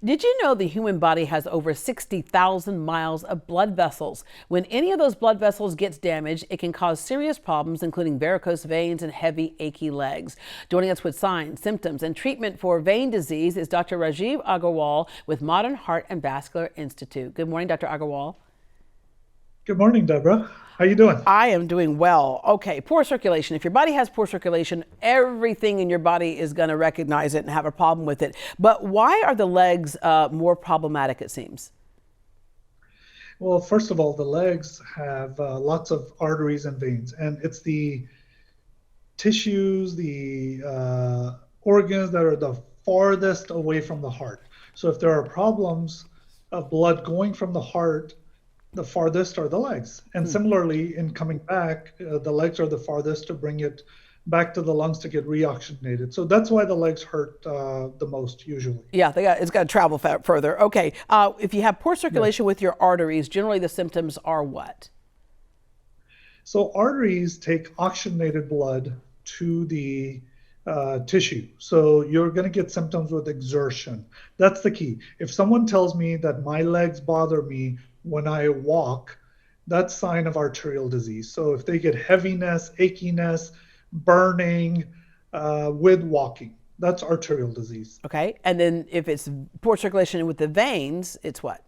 Did you know the human body has over 60,000 miles of blood vessels? When any of those blood vessels gets damaged, it can cause serious problems, including varicose veins and heavy, achy legs. Joining us with signs, symptoms, and treatment for vein disease is Dr. Rajiv Agarwal with Modern Heart and Vascular Institute. Good morning, Dr. Agarwal. Good morning, Deborah. How you doing? I am doing well. Okay, poor circulation. If your body has poor circulation, everything in your body is going to recognize it and have a problem with it. But why are the legs more problematic, it seems? Well, first of all, the legs have lots of arteries and veins, and it's the tissues, the organs that are the farthest away from the heart. So if there are problems of blood going from the heart, the farthest are the legs. And similarly, in coming back, the legs are the farthest to bring it back to the lungs to get reoxygenated. So that's why the legs hurt the most usually. Yeah, it's got to travel further. Okay, if you have poor circulation with your arteries, generally the symptoms are what? So arteries take oxygenated blood to the tissue. So you're going to get symptoms with exertion. That's the key. If someone tells me that my legs bother me when I walk, that's sign of arterial disease. So if they get heaviness, achiness, burning with walking, that's arterial disease. Okay, and then if it's poor circulation with the veins, it's what?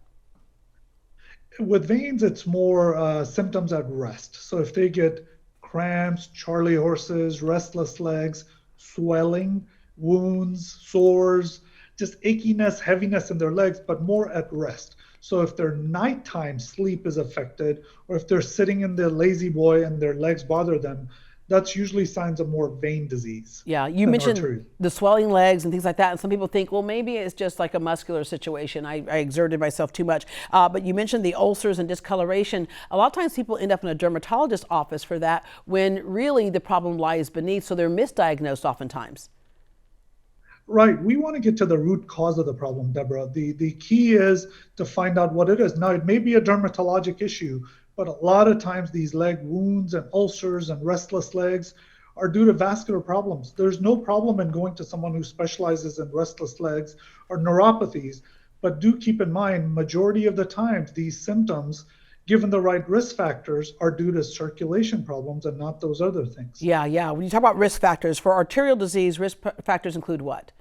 With veins, it's more symptoms at rest. So if they get cramps, Charlie horses, restless legs, swelling, wounds, sores, just achiness, heaviness in their legs, but more at rest. So if their nighttime sleep is affected, or if they're sitting in the lazy boy and their legs bother them, that's usually signs of more vein disease. Yeah, you mentioned arterial. The swelling legs and things like that. And some people think, well, maybe it's just like a muscular situation. I exerted myself too much. But you mentioned the ulcers and discoloration. A lot of times people end up in a dermatologist's office for that when really the problem lies beneath. So they're misdiagnosed oftentimes. Right. We want to get to the root cause of the problem, Deborah. The key is to find out what it is. Now, it may be a dermatologic issue, but a lot of times these leg wounds and ulcers and restless legs are due to vascular problems. There's no problem in going to someone who specializes in restless legs or neuropathies, but do keep in mind, majority of the times, these symptoms, given the right risk factors, are due to circulation problems and not those other things. Yeah, yeah. When you talk about risk factors, for arterial disease, risk factors include what?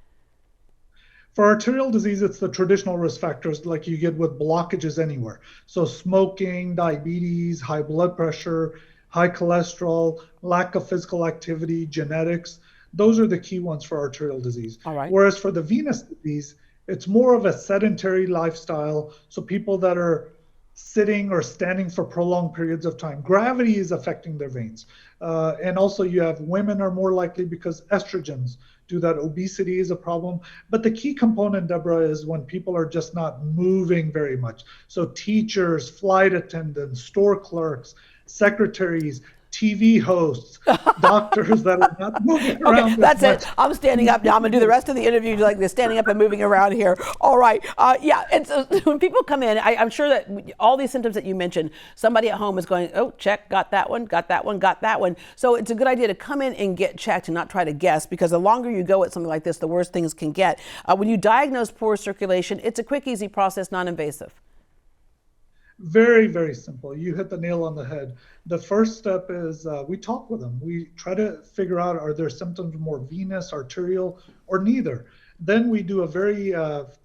For arterial disease, it's the traditional risk factors like you get with blockages anywhere. So smoking, diabetes, high blood pressure, high cholesterol, lack of physical activity, genetics. Those are the key ones for arterial disease. All right. Whereas for the venous disease, it's more of a sedentary lifestyle. So people that are sitting or standing for prolonged periods of time. Gravity is affecting their veins. And also you have women are more likely because estrogens do that. Obesity is a problem. But the key component, Deborah, is when people are just not moving very much. So teachers, flight attendants, store clerks, secretaries, TV hosts, doctors that are not moving around. Okay, that's it. I'm standing up now. I'm going to do the rest of the interview like this, standing up and moving around here. All right. Yeah. And so when people come in, I'm sure that all these symptoms that you mentioned, somebody at home is going, oh, check, got that one, got that one, got that one. So it's a good idea to come in and get checked and not try to guess, because the longer you go at something like this, the worse things can get. When you diagnose poor circulation, it's a quick, easy process, non-invasive. Very, very simple. You hit the nail on the head. The first step is we talk with them. We try to figure out, are their symptoms more venous, arterial, or neither? Then we do a very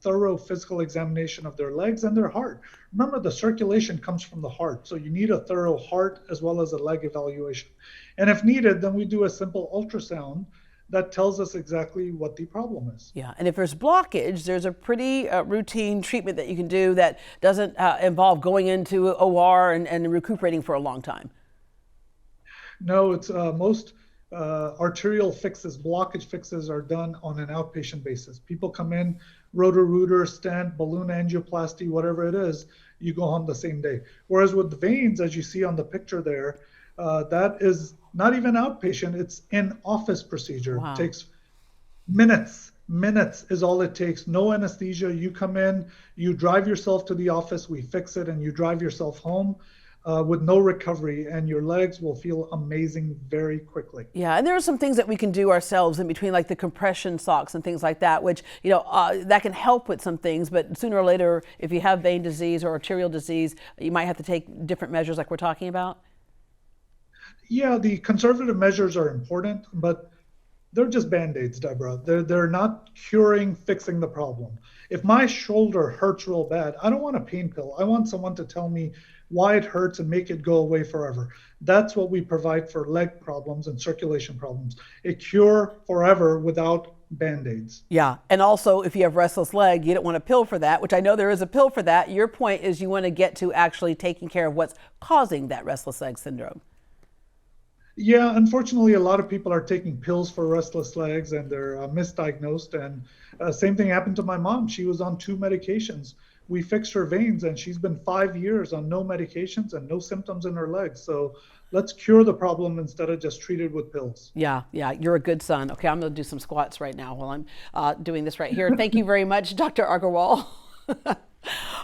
thorough physical examination of their legs and their heart. Remember, the circulation comes from the heart, so you need a thorough heart as well as a leg evaluation. And if needed, then we do a simple ultrasound that tells us exactly what the problem is. Yeah, and if there's blockage, there's a pretty routine treatment that you can do that doesn't involve going into OR and recuperating for a long time. No, it's most arterial fixes, blockage fixes are done on an outpatient basis. People come in, rotor-rooter, stent, balloon angioplasty, whatever it is, you go home the same day. Whereas with the veins, as you see on the picture there, that is not even outpatient, it's in-office procedure. Wow. It takes minutes. Minutes is all it takes. No anesthesia. You come in, you drive yourself to the office, we fix it, and you drive yourself home. with no recovery, and your legs will feel amazing very quickly. Yeah, and there are some things that we can do ourselves in between, like the compression socks and things like that, which, that can help with some things, but sooner or later, if you have vein disease or arterial disease, you might have to take different measures like we're talking about. Yeah, the conservative measures are important, but they're just band-aids, Deborah. They're not fixing the problem. If my shoulder hurts real bad, I don't want a pain pill. I want someone to tell me why it hurts and make it go away forever. That's what we provide for leg problems and circulation problems. A cure forever without band-aids. Yeah, and also if you have restless leg, you don't want a pill for that, which I know there is a pill for that. Your point is you want to get to actually taking care of what's causing that restless leg syndrome. Yeah, unfortunately, a lot of people are taking pills for restless legs and they're misdiagnosed. And same thing happened to my mom. She was on 2 medications. We fixed her veins and she's been 5 years on no medications and no symptoms in her legs. So let's cure the problem instead of just treat it with pills. Yeah, you're a good son. Okay, I'm going to do some squats right now while I'm doing this right here. Thank you very much, Dr. Agarwal.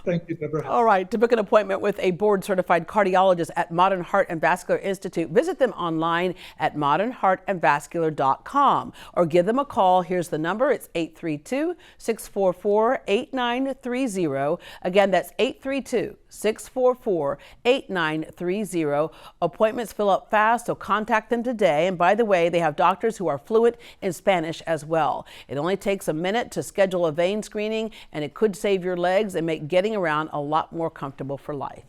Thank you, Deborah. All right, to book an appointment with a board-certified cardiologist at Modern Heart and Vascular Institute, visit them online at modernheartandvascular.com or give them a call. Here's the number. It's 832-644-8930. Again, that's 832-644-8930. Appointments fill up fast, so contact them today. And by the way, they have doctors who are fluent in Spanish as well. It only takes a minute to schedule a vein screening, and it could save your legs and make getting around a lot more comfortable for life.